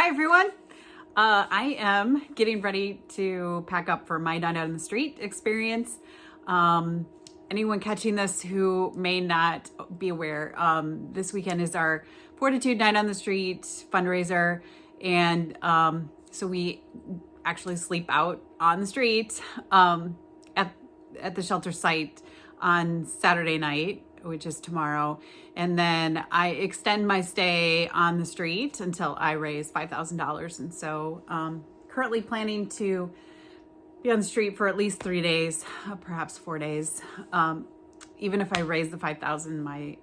Hi everyone. I am getting ready to pack up for my Night Out on the Street experience. Anyone catching this who may not be aware, this weekend is our Fortitude Night on the Street fundraiser. And so we actually sleep out on the street at the shelter site on Saturday night, which is tomorrow. And then I extend my stay on the street until I raise $5,000. And so currently planning to be on the street for at least 3 days, perhaps 4 days. Even if I raise the 5,000, my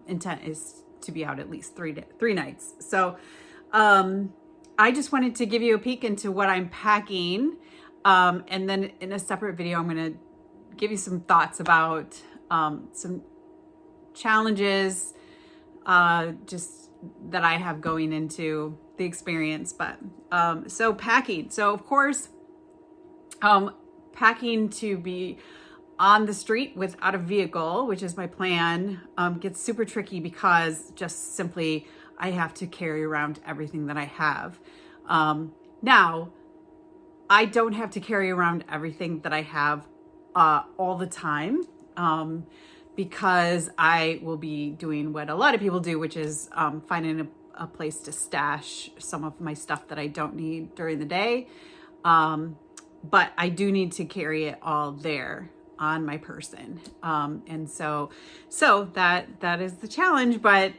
intent is to be out at least three nights. So I just wanted to give you a peek into what I'm packing. And then in a separate video, I'm going to give you some thoughts about some challenges just that I have going into the experience. But so packing. So of course, packing to be on the street without a vehicle, which is my plan, gets super tricky because just simply I have to carry around everything that I have. Now, I don't have to carry around everything that I have all the time, because I will be doing what a lot of people do, which is finding a place to stash some of my stuff that I don't need during the day. But I do need to carry it all there on my person. And so that is the challenge. But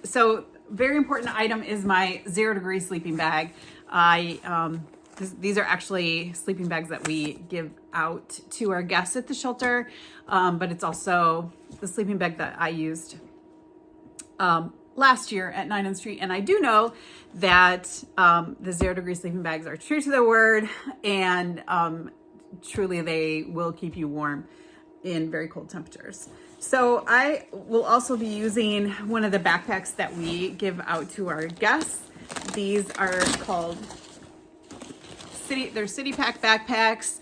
so very important item is my 0 degree sleeping bag. These are actually sleeping bags that we give out to our guests at the shelter, but it's also the sleeping bag that I used last year at Night on the Street. And I do know that the 0 degree sleeping bags are true to their word, and truly they will keep you warm in very cold temperatures. So I will also be using one of the backpacks that we give out to our guests. These are called they're City Pack backpacks.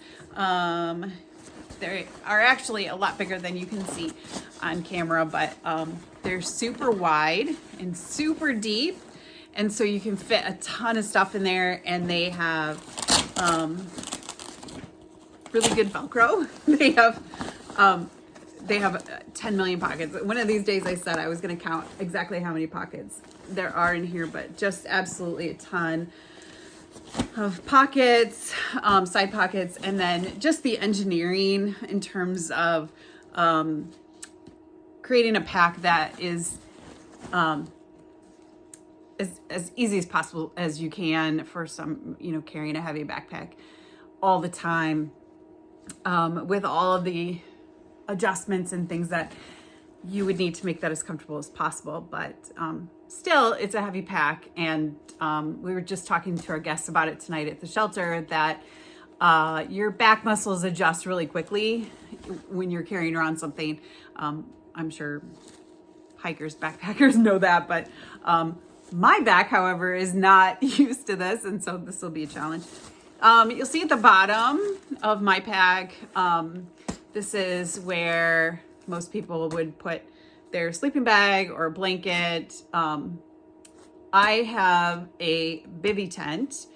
They are actually a lot bigger than you can see on camera, but they're super wide and super deep. And so you can fit a ton of stuff in there, and they have really good Velcro. They have 10 million pockets. One of these days I said I was going to count exactly how many pockets there are in here, but just absolutely a ton of pockets, side pockets, and then just the engineering in terms of creating a pack that is as easy as possible as you can for some, carrying a heavy backpack all the time, with all of the adjustments and things that you would need to make that as comfortable as possible. But still, it's a heavy pack. And we were just talking to our guests about it tonight at the shelter, that your back muscles adjust really quickly when you're carrying around something. I'm sure hikers, backpackers know that, but my back, however, is not used to this. And so this will be a challenge. You'll see at the bottom of my pack, this is where most people would put their sleeping bag or blanket. I have a bivy tent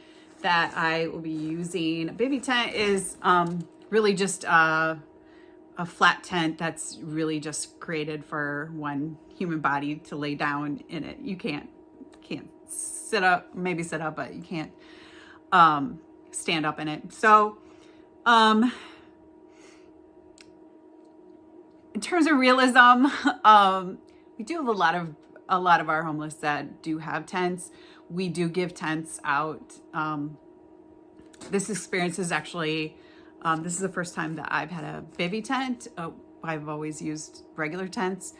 that I will be using. A bivy tent is really just a flat tent that's really just created for one human body to lay down in it. You can't sit up, maybe sit up, but you can't stand up in it. So in terms of realism, we do have a lot of our homeless that do have tents. We do give tents out. This experience is actually, this is the first time that I've had a bivy tent. I've always used regular tents.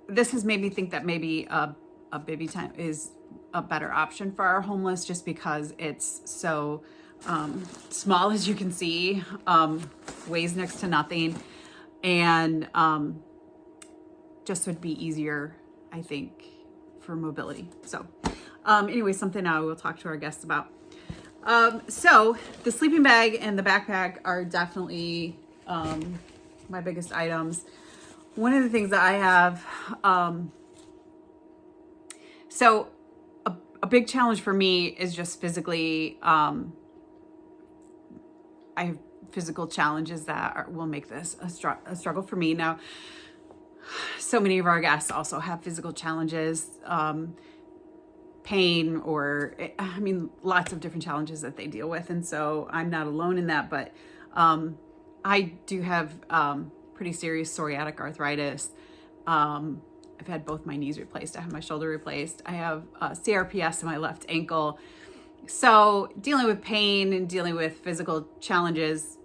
This has made me think that maybe a bivy tent is a better option for our homeless, just because it's so small, as you can see, weighs next to nothing, and just would be easier, I think, for mobility. So anyway, something I will talk to our guests about. So the sleeping bag and the backpack are definitely my biggest items. One of the things that I have So a big challenge for me is just physically, I have physical challenges that will make this a struggle for me. Now, so many of our guests also have physical challenges, pain, or I mean, lots of different challenges that they deal with. And so I'm not alone in that, but I do have pretty serious psoriatic arthritis. I've had both my knees replaced. I have my shoulder replaced. I have CRPS in my left ankle. So dealing with pain and dealing with physical challenges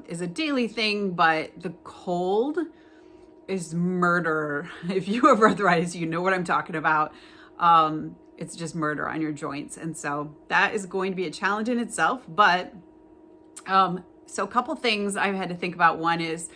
is a daily thing, but the cold is murder. If you have arthritis, you know what I'm talking about. It's just murder on your joints. And so that is going to be a challenge in itself. But so a couple things I've had to think about. One is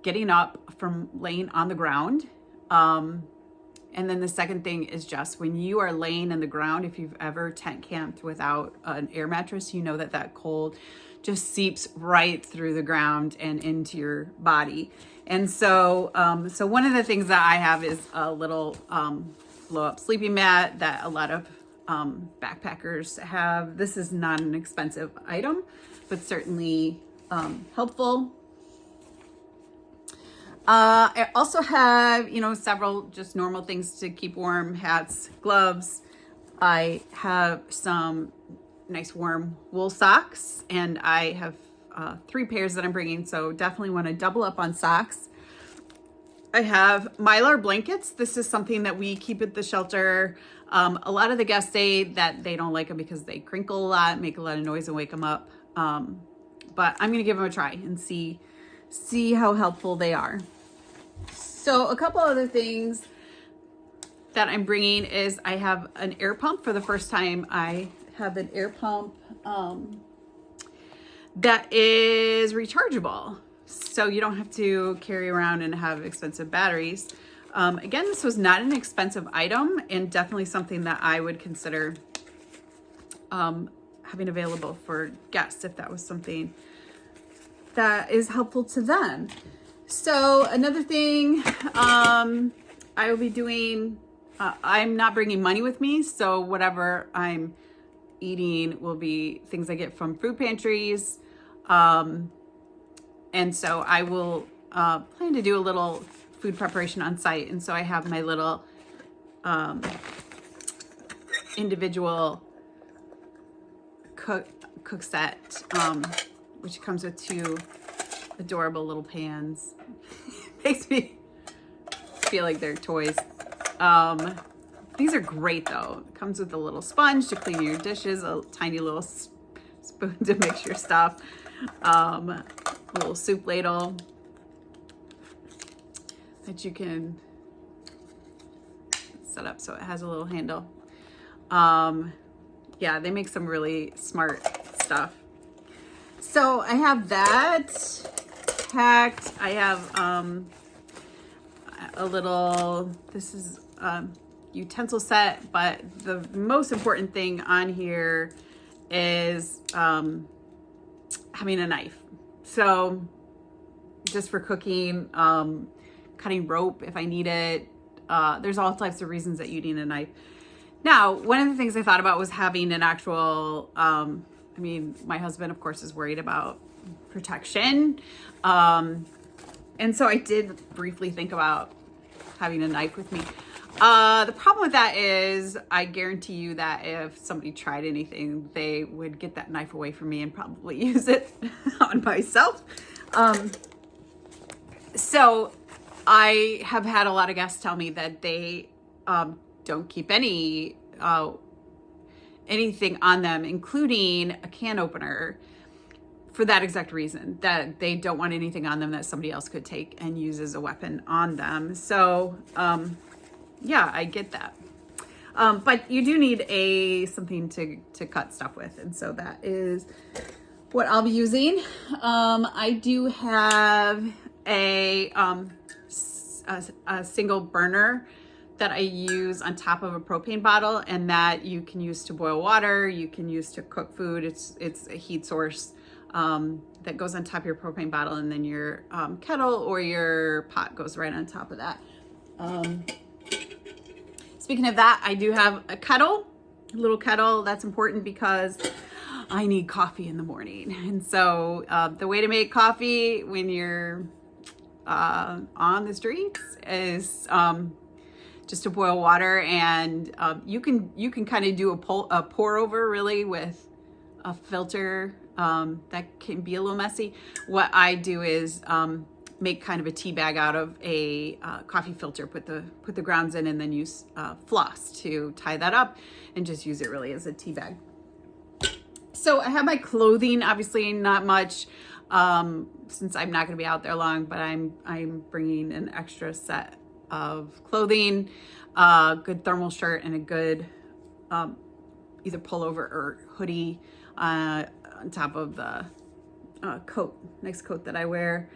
getting up from laying on the ground. And then the second thing is just when you are laying in the ground, if you've ever tent camped without an air mattress, you know that cold just seeps right through the ground and into your body. And so, so one of the things that I have is a little blow up sleeping mat that a lot of backpackers have. This is not an expensive item, but certainly helpful. I also have, several just normal things to keep warm: hats, gloves. I have some nice warm wool socks, and I have 3 pairs that I'm bringing, so definitely want to double up on socks. I have Mylar blankets. This is something that we keep at the shelter. A lot of the guests say that they don't like them because they crinkle a lot, make a lot of noise, and wake them up. But I'm going to give them a try and see how helpful they are. So a couple other things that I'm bringing is I have an air pump. For the first time, I have an air pump that is rechargeable. So you don't have to carry around and have expensive batteries. Again, this was not an expensive item and definitely something that I would consider having available for guests if that was something that is helpful to them. So another thing I will be doing, I'm not bringing money with me, so whatever I'm eating will be things I get from food pantries. And so I will plan to do a little food preparation on site. And so I have my little individual cook set, which comes with 2 adorable little pans. Makes me feel like they're toys. These are great though. It comes with a little sponge to clean your dishes, a tiny little spoon to mix your stuff, a little soup ladle that you can set up so it has a little handle. Yeah, they make some really smart stuff. So I have that packed. I have a little, this is utensil set, but the most important thing on here is having a knife. So just for cooking, cutting rope if I need it. There's all types of reasons that you need a knife. Now, one of the things I thought about was having an actual, my husband, of course, is worried about protection. And so I did briefly think about having a knife with me. The problem with that is I guarantee you that if somebody tried anything, they would get that knife away from me and probably use it on myself. So I have had a lot of guests tell me that they don't keep anything on them, including a can opener, for that exact reason, that they don't want anything on them that somebody else could take and use as a weapon on them. So yeah, I get that. But you do need something to cut stuff with. And so that is what I'll be using. I do have a single burner that I use on top of a propane bottle, and that you can use to boil water, you can use to cook food. It's a heat source that goes on top of your propane bottle, and then your kettle or your pot goes right on top of that. Speaking of that, I do have a kettle, a little kettle. That's important because I need coffee in the morning. And so the way to make coffee when you're on the streets is just to boil water, and you can kind of do a pour over really with a filter. That can be a little messy. What I do is make kind of a tea bag out of a coffee filter, put the grounds in, and then use floss to tie that up and just use it really as a tea bag. So I have my clothing, obviously not much since I'm not going to be out there long, but I'm bringing an extra set of clothing, a good thermal shirt, and a good either pullover or hoodie on top of the next coat that I wear.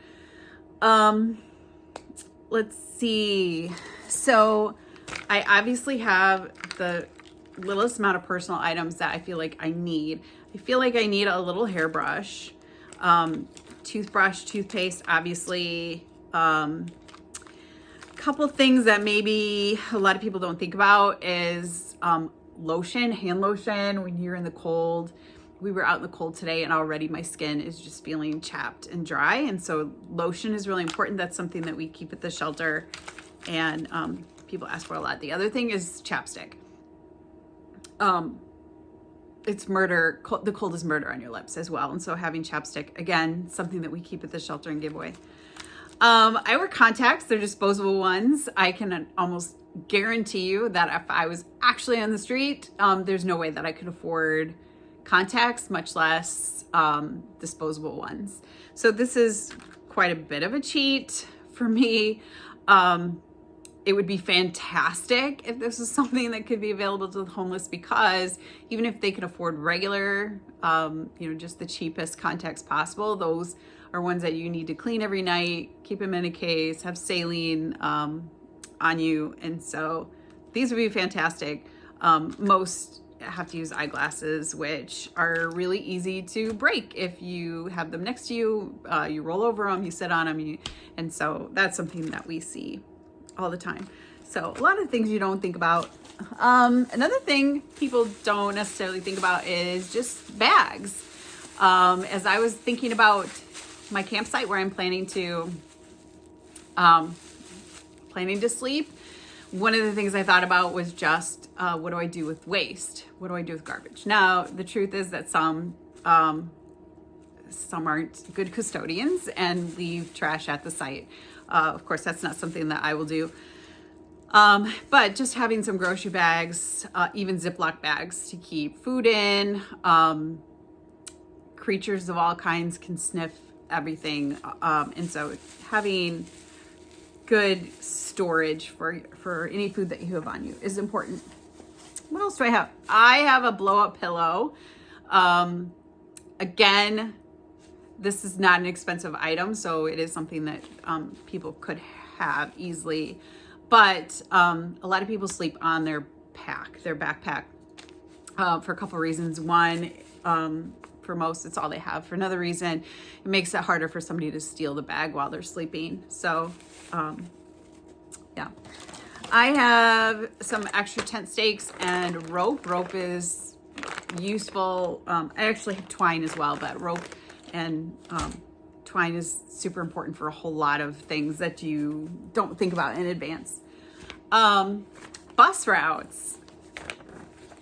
Let's see. So I obviously have the littlest amount of personal items that I feel like I need. I feel like I need a little hairbrush, toothbrush, toothpaste, obviously. Couple things that maybe a lot of people don't think about is lotion, hand lotion when you're in the cold. We were out in the cold today and already my skin is just feeling chapped and dry. And so lotion is really important. That's something that we keep at the shelter and people ask for a lot. The other thing is chapstick. It's murder. The cold is murder on your lips as well. And so having chapstick, again, something that we keep at the shelter and give away. I wear contacts. They're disposable ones. I can almost guarantee you that if I was actually on the street, there's no way that I could afford contacts, much less disposable ones. So this is quite a bit of a cheat for me. It would be fantastic if this was something that could be available to the homeless, because even if they could afford regular, just the cheapest contacts possible, those are ones that you need to clean every night, keep them in a case, have saline on you. And so these would be fantastic. Most have to use eyeglasses, which are really easy to break if you have them next to you. You roll over them, you sit on them, and so that's something that we see all the time. So a lot of things you don't think about. Another thing people don't necessarily think about is just bags. As I was thinking about my campsite where I'm planning to sleep, one of the things I thought about was just what do I do with waste? What do I do with garbage? Now, the truth is that some aren't good custodians and leave trash at the site. Of course, that's not something that I will do. But just having some grocery bags, even Ziploc bags to keep food in. Creatures of all kinds can sniff everything. And so having good storage for any food that you have on you is important. What else do I have? I have a blow-up pillow. Again, this is not an expensive item, so it is something that people could have easily. But a lot of people sleep on their backpack, for a couple of reasons. One, for most, it's all they have. For another reason, it makes it harder for somebody to steal the bag while they're sleeping. So, yeah. I have some extra tent stakes and rope. Rope is useful. I actually have twine as well, but rope and twine is super important for a whole lot of things that you don't think about in advance. Bus routes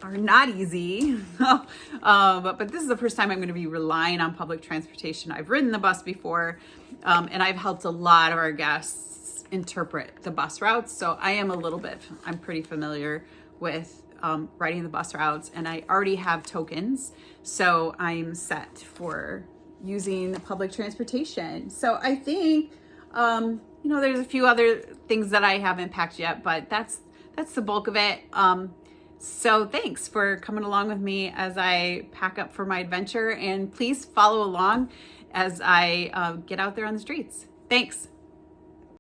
are not easy, but this is the first time I'm going to be relying on public transportation. I've ridden the bus before, and I've helped a lot of our guests interpret the bus routes. So I'm pretty familiar with riding the bus routes, and I already have tokens. So I'm set for using public transportation. So I think, there's a few other things that I haven't packed yet, but that's the bulk of it. So thanks for coming along with me as I pack up for my adventure, and please follow along as I get out there on the streets. Thanks.